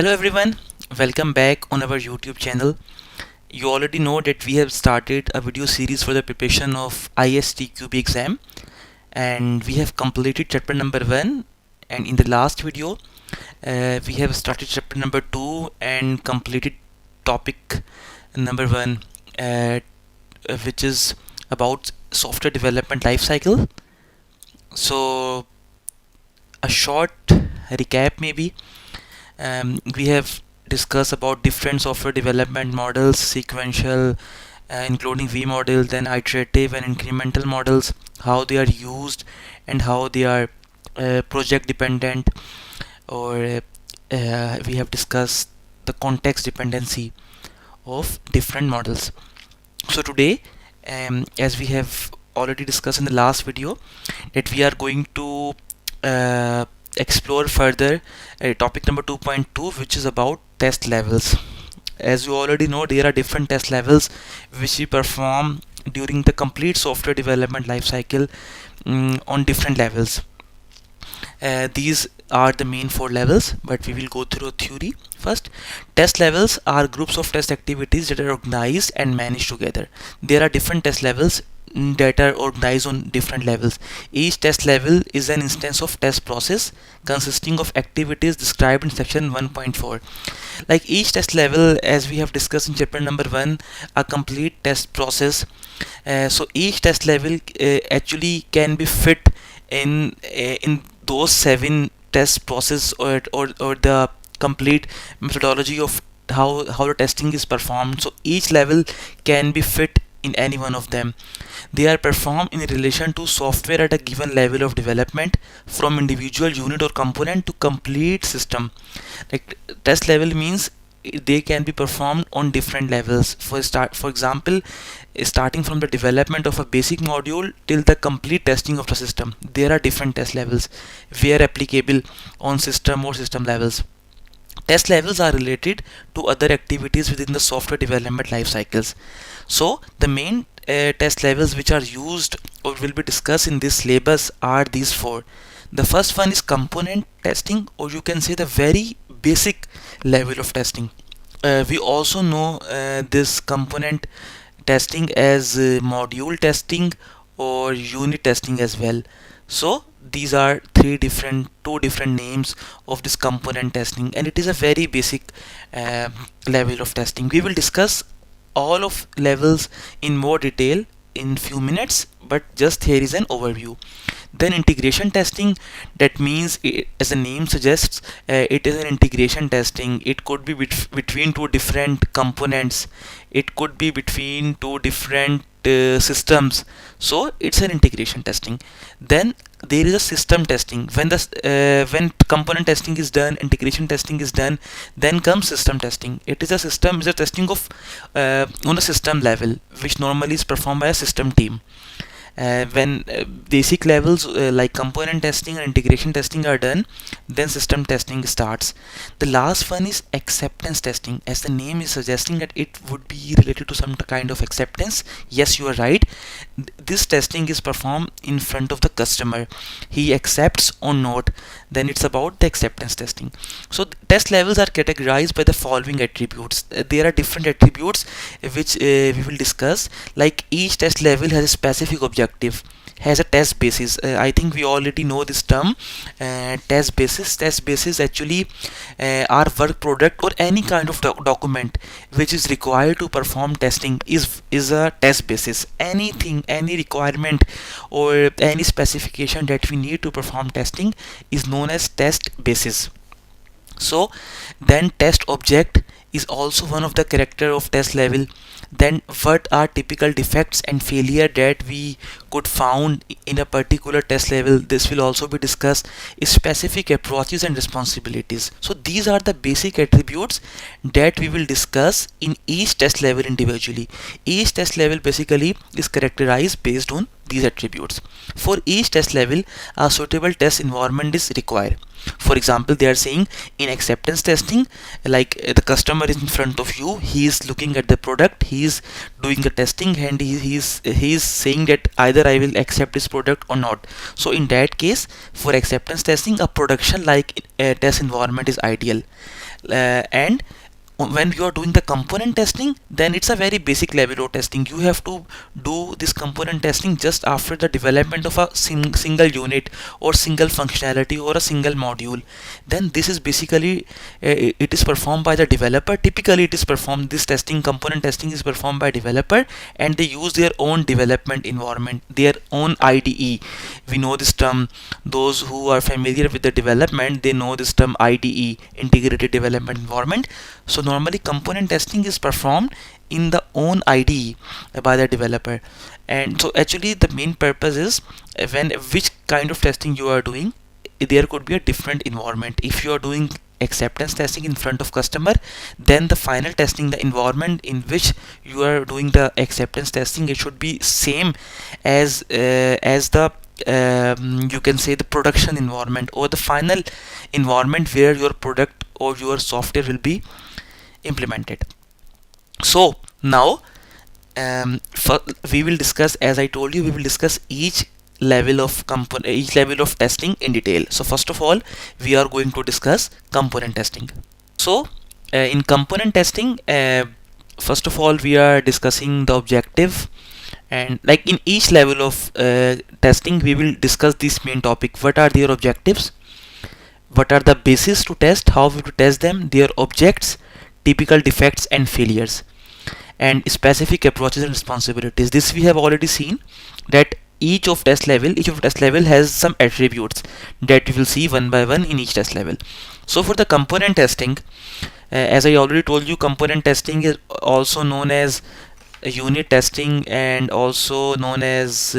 Hello everyone, welcome back on our YouTube channel. You already know that we have started a video series for the preparation of ISTQB exam, and we have completed chapter number 1, and in the last video we have started chapter number 2 and completed topic number 1, which is about software development lifecycle. So a short recap maybe. We have discussed about different software development models, sequential, including V model, then iterative and incremental models, how they are used and how they are project dependent, or we have discussed the context dependency of different models. So today, as we have already discussed in the last video, that we are going to explore further topic number 2.2, which is about test levels. As you already know, there are different test levels which we perform during the complete software development lifecycle on different levels. These are the main 4 levels, but we will go through theory first. Test levels are groups of test activities that are organized and managed together. There are different test levels that are organized on different levels. Each test level is an instance of test process consisting of activities described in section 1.4. Like each test level, as we have discussed in chapter number 1, a complete test process. So each test level actually can be fit in those 7 test process, or the complete methodology of how the testing is performed. So each level can be fit in any one of them. They are performed in relation to software at a given level of development, from individual unit or component to complete system. Like test level means they can be performed on different levels. For example, starting from the development of a basic module till the complete testing of the system, there are different test levels where applicable on system or system levels. Test levels are related to other activities within the software development life cycles. So the main test levels which are used or will be discussed in this syllabus are these 4. The first one is component testing, or you can say the very basic level of testing. We also know this component testing as module testing or unit testing as well. So these are two different names of this component testing, and it is a very basic level of testing. We will discuss all of levels in more detail in few minutes, but just here is an overview. Then integration testing, that means as the name suggests, it is an integration testing. It could be between two different components, it could be between two different systems, so it's an integration testing. Then there is a system testing. When component testing is done, integration testing is done, then comes system testing. It is a testing of on a system level, which normally is performed by a system team. When basic levels like component testing and integration testing are done, then system testing starts. The last one is acceptance testing. As the name is suggesting that it would be related to some kind of acceptance. Yes, you are right. This testing is performed in front of the customer. He accepts or not, then it's about the acceptance testing. So test levels are categorized by the following attributes. There are different attributes which we will discuss. Like each test level has a specific objective, has a test basis. I think we already know this term, test basis. Test basis actually are work product or any kind of document which is required to perform testing is a test basis. Anything, any requirement or any specification that we need to perform testing is known as test basis. So then test object is also one of the character of test level. Then what are typical defects and failure that we could found in a particular test level, this will also be discussed. Specific approaches and responsibilities. So these are the basic attributes that we will discuss in each test level individually. Each test level basically is characterized based on these attributes. For each test level, a suitable test environment is required. For example, they are saying in acceptance testing, like the customer is in front of you, he is looking at the product, he is doing the testing, and he is saying that either I will accept this product or not. So in that case, for acceptance testing, a production like test environment is ideal. And when you are doing the component testing, then it's a very basic level of testing. You have to do this component testing just after the development of a single unit or single functionality or a single module. Then this is basically it is performed by the developer. Typically it is performed, this testing, component testing is performed by developer, and they use their own development environment, their own IDE. We know this term, those who are familiar with the development, they know this term IDE, integrated development environment. So normally component testing is performed in the own IDE by the developer. And so actually the main purpose is when which kind of testing you are doing, there could be a different environment. If you are doing acceptance testing in front of customer, then the final testing, the environment in which you are doing the acceptance testing, it should be same as the you can say the production environment or the final environment where your product or your software will be implemented. So now we will discuss, as I told you, we will discuss each level of testing in detail. So first of all, we are going to discuss component testing. So in component testing, first of all, we are discussing the objective, and like in each level of testing, we will discuss this main topic: what are their objectives, what are the basis to test, how we to test them, their objects, typical defects and failures, and specific approaches and responsibilities. This we have already seen, that each of test level has some attributes that we will see one by one in each test level. So for the component testing, as I already told you, component testing is also known as unit testing and also known as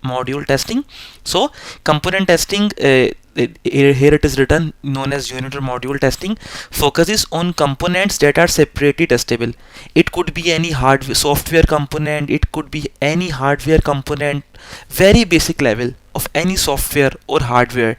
module testing. So component testing, here it is written, known as unit or module testing, focuses on components that are separately testable. It could be any hardware software component, it could be any hardware component, very basic level of any software or hardware,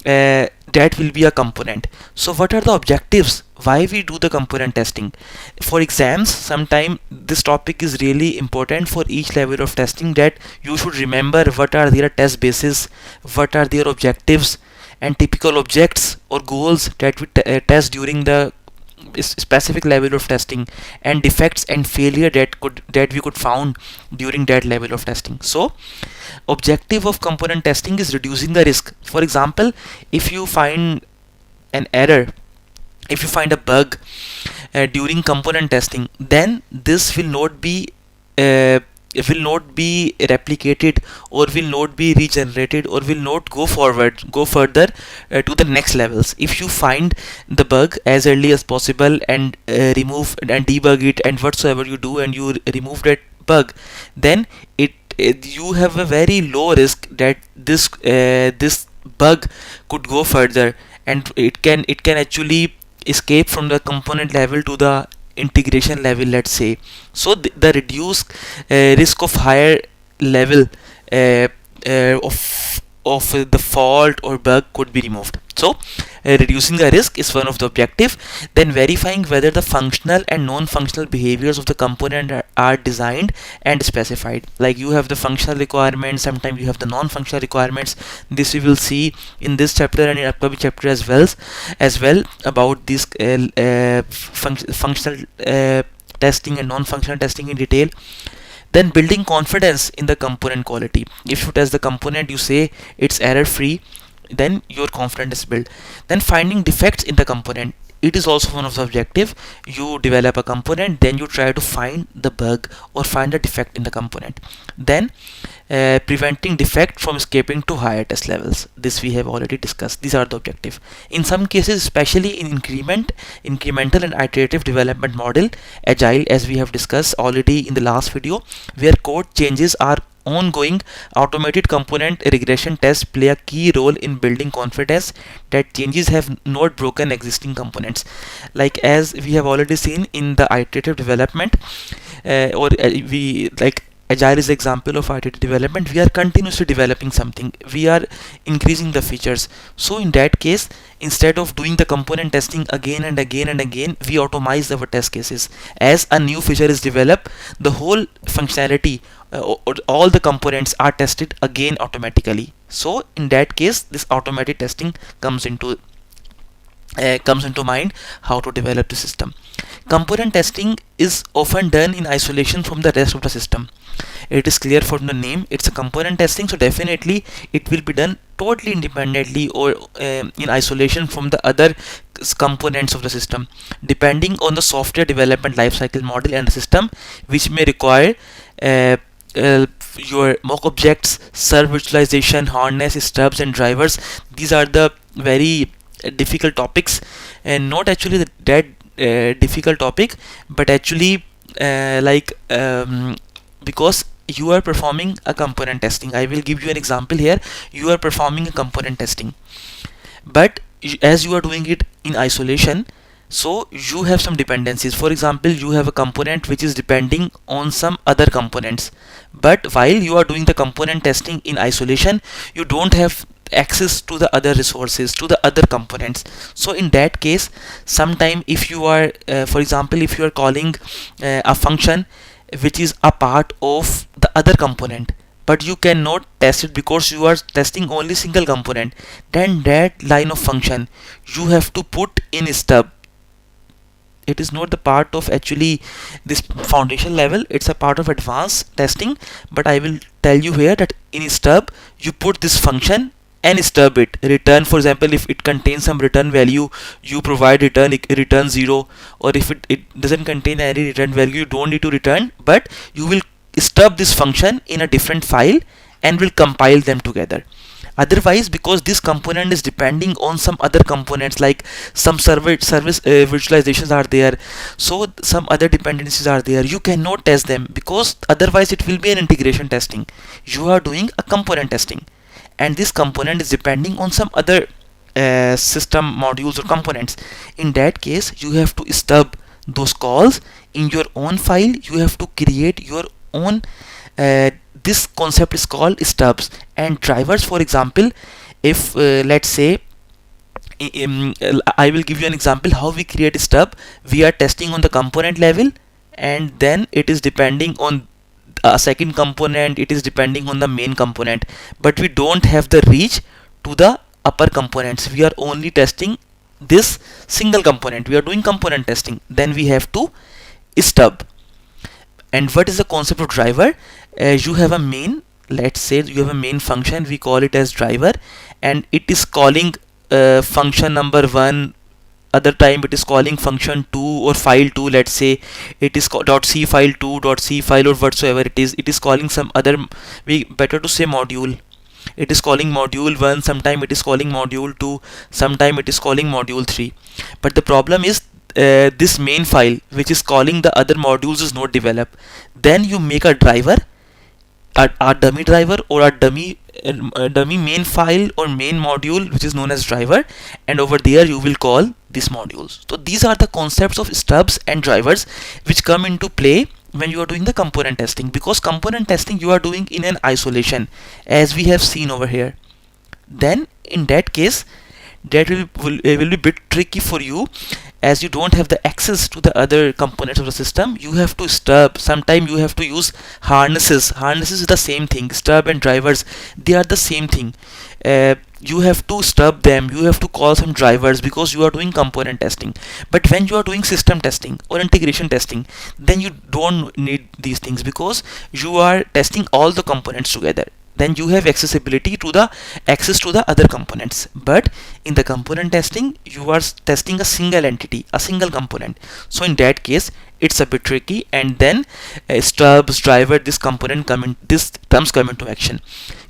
that will be a component. So what are the objectives, why we do the component testing? For exams, sometime this topic is really important for each level of testing, that you should remember what are their test bases, what are their objectives and typical objects or goals that we test during the specific level of testing, and defects and failure that we could found during that level of testing. So objective of component testing is reducing the risk. For example, if you find an error, if you find a bug during component testing, then this will not be replicated or will not be regenerated or will not go further to the next levels. If you find the bug as early as possible and remove and debug it, and whatsoever you do and you remove that bug, then you have a very low risk that this bug could go further, and it can actually escape from the component level to the integration level, let's say. So the reduced risk of higher level of the fault or bug could be removed. So reducing the risk is one of the objective. Then verifying whether the functional and non-functional behaviors of the component are designed and specified. Like you have the functional requirements, sometimes you have the non-functional requirements. This we will see in this chapter and in upcoming chapter as well about this functional testing and non-functional testing in detail. Then building confidence in the component quality. If you test the component, you say it's error free, then your confidence is built. Then finding defects in the component, it is also one of the objective. You develop a component, then you try to find the bug or find a defect in the component. Then preventing defect from escaping to higher test levels. This we have already discussed. These are the objective. In some cases, especially in incremental and iterative development model, agile, as we have discussed already in the last video, where code changes are ongoing, automated component regression tests play a key role in building confidence that changes have not broken existing components. Like as we have already seen in the iterative development, Agile is the example of ITT development. We are continuously developing something. We are increasing the features. So in that case, instead of doing the component testing again and again and again, we automate our test cases. As a new feature is developed, the whole functionality or all the components are tested again automatically. So in that case, this automated testing comes into mind how to develop the system. Component testing is often done in isolation from the rest of the system. It is clear from the name, it's a component testing, so definitely it will be done totally independently or in isolation from the other components of the system, depending on the software development lifecycle model and the system, which may require uh, your mock objects, serve virtualization, harness, stubs, and drivers. These are the very difficult topics, and not actually that difficult topic, but actually because you are performing a component testing. I will give you an example here. You are performing a component testing, but as you are doing it in isolation, so you have some dependencies. For example, you have a component which is depending on some other components, but while you are doing the component testing in isolation, you don't have access to the other resources, to the other components. So in that case, sometime if you are for example, if you are calling a function which is a part of the other component, but you cannot test it because you are testing only single component, then that line of function you have to put in stub. It is not the part of actually this foundation level, it's a part of advanced testing, but I will tell you here that in stub you put this function and stub it. Return, for example, if it contains some return value, you provide return 0, or if it doesn't contain any return value, you don't need to return, but you will stub this function in a different file and will compile them together. Otherwise, because this component is depending on some other components, like some service virtualizations are there, so some other dependencies are there, you cannot test them, because otherwise it will be an integration testing. You are doing a component testing, and this component is depending on some other system modules or components. In that case, you have to stub those calls in your own file. You have to create your own this concept is called stubs and drivers. For example, if let's say I will give you an example how we create a stub. We are testing on the component level, and then it is depending on a second component, it is depending on the main component, but we don't have the reach to the upper components. We are only testing this single component. We are doing component testing, then we have to stub. And what is the concept of driver? You have a main, let's say you have a main function, we call it as driver, and it is calling function number 1. Other time it is calling function 2 or file 2. Let's say it is .c file 2, .c file, or whatsoever it is calling some other, we better to say module. It is calling module 1, sometime it is calling module 2, sometime it is calling module 3. But the problem is this main file which is calling the other modules is not developed. Then you make a driver, a dummy driver, or a dummy main file or main module which is known as driver, and over there you will call these modules. So these are the concepts of stubs and drivers which come into play when you are doing the component testing, because component testing you are doing in an isolation, as we have seen over here. Then in that case, that will be a bit tricky for you, as you don't have the access to the other components of the system. You have to stub. Sometimes you have to use harnesses. Harnesses is the same thing. Stub and drivers, they are the same thing. You have to stub them, you have to call some drivers, because you are doing component testing. But when you are doing system testing or integration testing, then you don't need these things, because you are testing all the components together. Then you have accessibility to the access to the other components. But in the component testing, you are testing a single entity, a single component. So in that case, it's a bit tricky, and then stubs, driver, this terms come into action.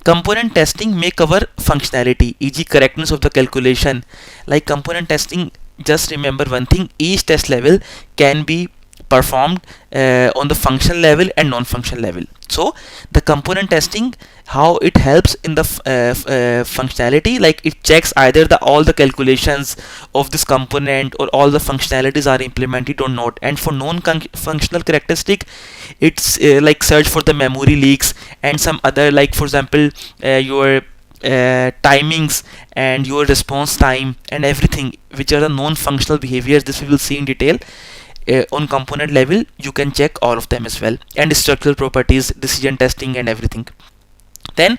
Component testing may cover functionality, e.g. correctness of the calculation. Like component testing, just remember one thing, each test level can be performed on the functional level and non-functional level. So the component testing, how it helps in the functionality, like it checks either all the calculations of this component or all the functionalities are implemented or not. And for non-functional characteristic, it's like search for the memory leaks and some other, like for example your timings and your response time and everything, which are the non-functional behaviors. This we will see in detail. On component level you can check all of them as well, and structural properties, decision testing and everything. Then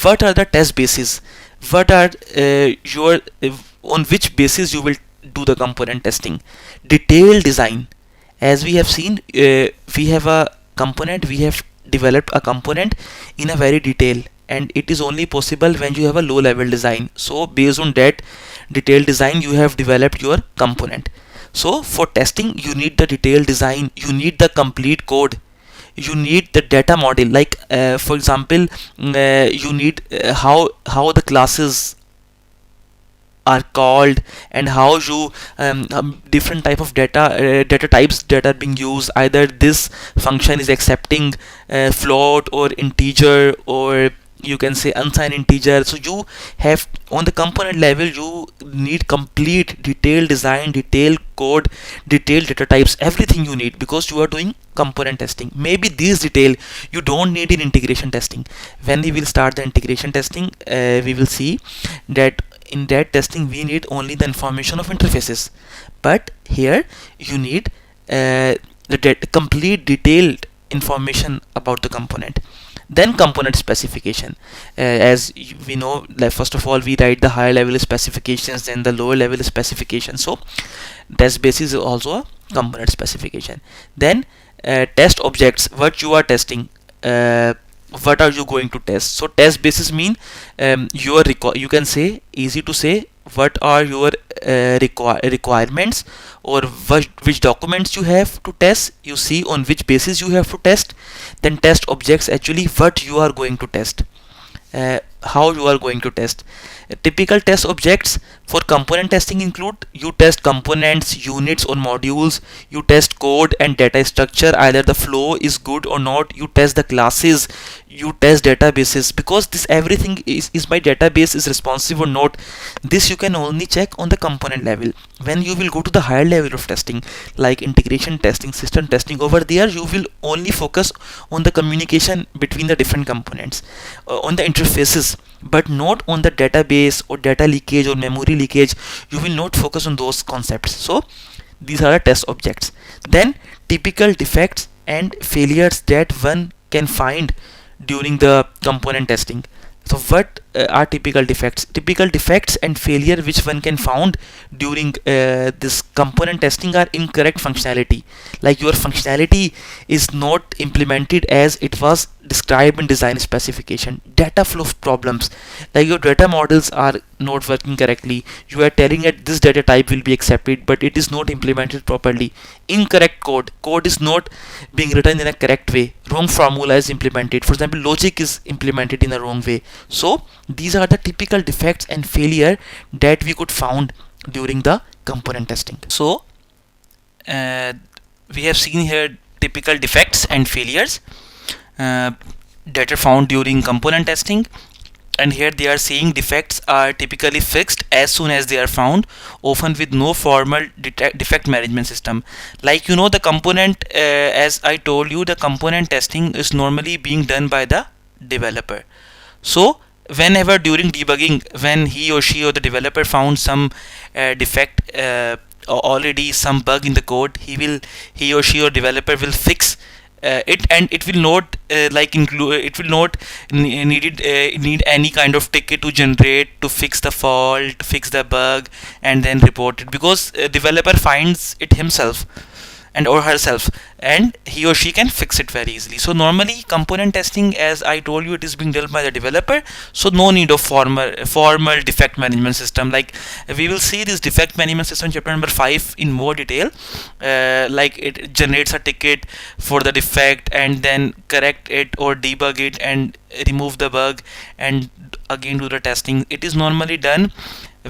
what are the test bases? What are your on which basis you will do the component testing? Detailed design. As we have seen, we have a component, we have developed a component in a very detail, and it is only possible when you have a low level design. So based on that detailed design you have developed your component. So for testing you need the detailed design, you need the complete code, you need the data model, like for example you need how the classes are called and how you different type of data types that are being used. Either this function is accepting float or integer, or you can say unsigned integer. So you have, on the component level, you need complete detailed design, detailed code, detailed data types, everything you need, because you are doing component testing. Maybe these detail you don't need in integration testing. When we will start the integration testing, we will see that in that testing we need only the information of interfaces, but here you need the complete detailed information about the component. Then component specification, as we know, like first of all we write the higher level specifications, then the lower level specification. So test basis is also a component specification. Then test objects, what you are testing, what are you going to test. So test basis mean you can say, easy to say, what are your requirements, or which documents you have to test. You see on which basis you have to test. Then test objects, actually what you are going to test, how you are going to test. Typical test objects for component testing include: you test components, units or modules, you test code and data structure, either the flow is good or not, you test the classes, you test databases, because this everything is my database is responsive or not. This you can only check on the component level. When you will go to the higher level of testing, like integration testing, system testing, over there you will only focus on the communication between the different components, on the interfaces, but not on the database or data leakage or memory leakage. You will not focus on those concepts. So these are the test objects. Then typical defects and failures that one can find during the component testing. So what are typical defects? Typical defects and failure which one can found during this component testing are: incorrect functionality, like your functionality is not implemented as it was described in design specification. Data flow problems, like your data models are not working correctly. You are telling it this data type will be accepted, but it is not implemented properly. Incorrect code is not being written in a correct way. Wrong formula is implemented. For example, logic is implemented in a wrong way. So these are the typical defects and failure that we could found during the component testing. So we have seen here typical defects and failures that are found during component testing, and here they are saying defects are typically fixed as soon as they are found, often with no formal defect management system. Like, you know, the component, as I told you, the component testing is normally being done by the developer. So whenever during debugging, when he or she or the developer found some defect, already some bug in the code, he or she or developer will fix it, and it will not it will not need any kind of ticket to generate to fix the fault, fix the bug, and then report it, because developer finds it himself and or herself, and he or she can fix it very easily. So normally component testing, as I told you, it is being done by the developer, so no need of formal defect management system. Like, we will see this defect management system in chapter number 5 in more detail. Like, it generates a ticket for the defect and then correct it or debug it and remove the bug and again do the testing. It is normally done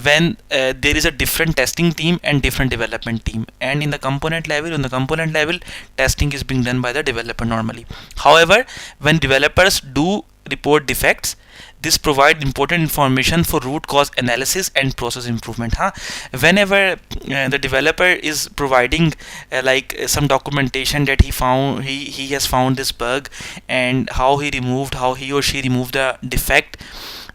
when there is a different testing team and different development team, and in the component level, testing is being done by the developer normally. However, when developers do report defects, this provide important information for root cause analysis and process improvement. Whenever the developer is providing some documentation that he has found this bug, and how he or she removed the defect,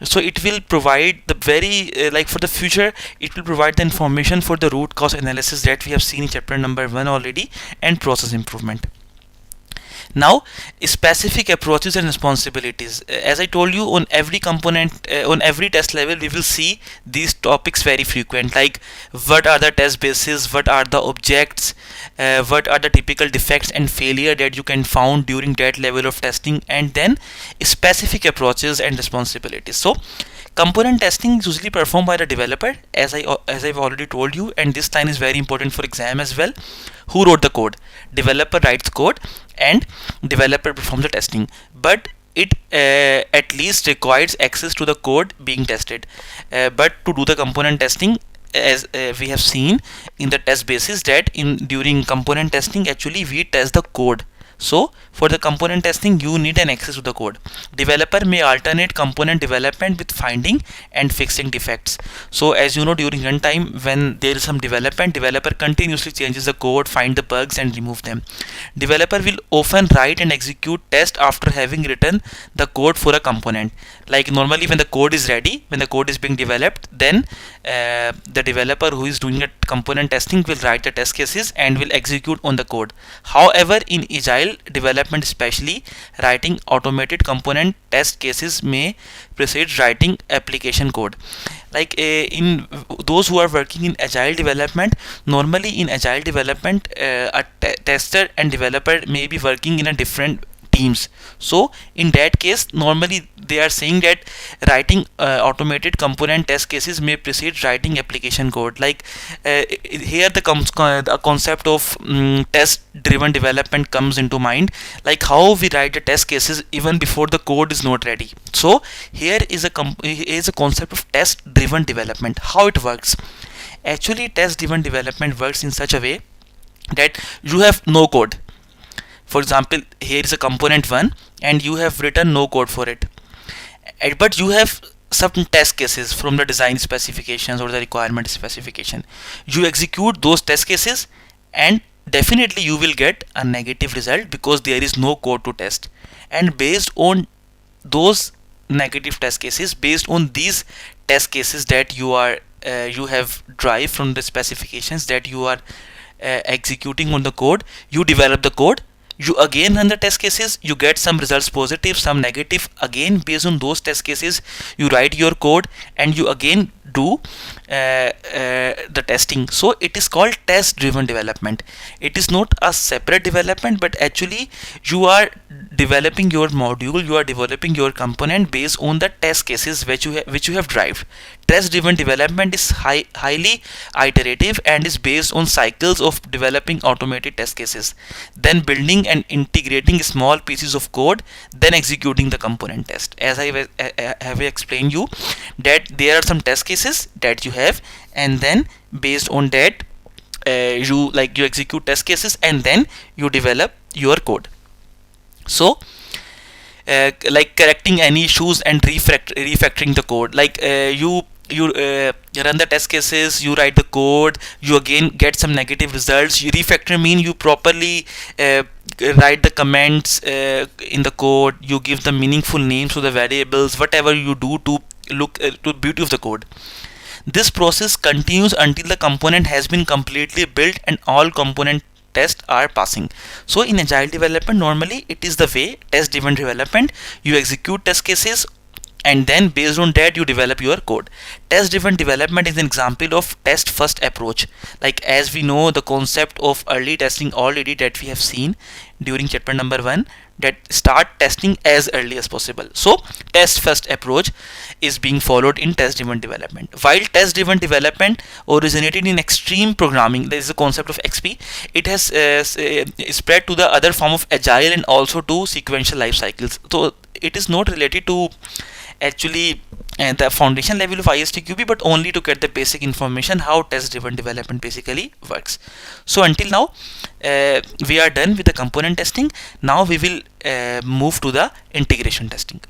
so it will provide the very for the future, it will provide the information for the root cause analysis that we have seen in chapter number 1 already, and process improvement. Now, specific approaches and responsibilities. As I told you, on every component, on every test level, we will see these topics very frequent, like what are the test bases, what are the objects, what are the typical defects and failure that you can found during that level of testing, and then specific approaches and responsibilities. So component testing is usually performed by the developer, as I've already told you, and this line is very important for exam as well. Who wrote the code? Developer writes code and developer performs the testing, but it at least requires access to the code being tested. But to do the component testing, as we have seen in the test basis, that during component testing actually we test the code. So for the component testing, you need an access to the code. Developer may alternate component development with finding and fixing defects. So as you know, during runtime, when there is some development, developer continuously changes the code, find the bugs and remove them. Developer will often write and execute test after having written the code for a component. Like normally when the code is ready, when the code is being developed, then the developer who is doing a component testing will write the test cases and will execute on the code. However, in agile development especially, writing automated component test cases may precede writing application code. Like in those who are working in agile development, normally in agile development a tester and developer may be working in a different teams. So in that case, normally they are saying that writing automated component test cases may precede writing application code. Like here the concept of test driven development comes into mind, like how we write the test cases even before the code is not ready. So here is a concept of test driven development. How it works? Actually, test driven development works in such a way that you have no code. For example, here is a component 1 and you have written no code for it, but you have some test cases from the design specifications or the requirement specification. You execute those test cases and definitely you will get a negative result because there is no code to test. And based on those negative test cases, based on these test cases that you have derived from the specifications that you are executing on the code, you develop the code. You again run the test cases, you get some results positive, some negative. Again, based on those test cases, you write your code and you again do the testing. So it is called test driven development. It is not a separate development, but actually you are developing your module, you are developing your component based on the test cases which you have derived. Test driven development is highly iterative and is based on cycles of developing automated test cases, then building and integrating small pieces of code, then executing the component test. As I have explained you, that there are some test cases that you have, and then based on that you execute test cases and then you develop your code. So like correcting any issues and refactoring the code, like you run the test cases, you write the code, you again get some negative results. You refactor mean you properly write the comments in the code, you give the meaningful names to the variables, whatever you do to look to beauty of the code. This process continues until the component has been completely built and all component tests are passing. So in agile development, normally it is the way test driven development. You execute test cases and then based on that you develop your code. Test driven development is an example of test first approach. Like as we know the concept of early testing already that we have seen during chapter number 1, that start testing as early as possible. So test first approach is being followed in test driven development. While test driven development originated in extreme programming, there is a concept of XP, it has spread to the other form of agile and also to sequential life cycles. So it is not related to actually and the foundation level of ISTQB, but only to get the basic information how test driven development basically works. So until now we are done with the component testing. Now we will move to the integration testing.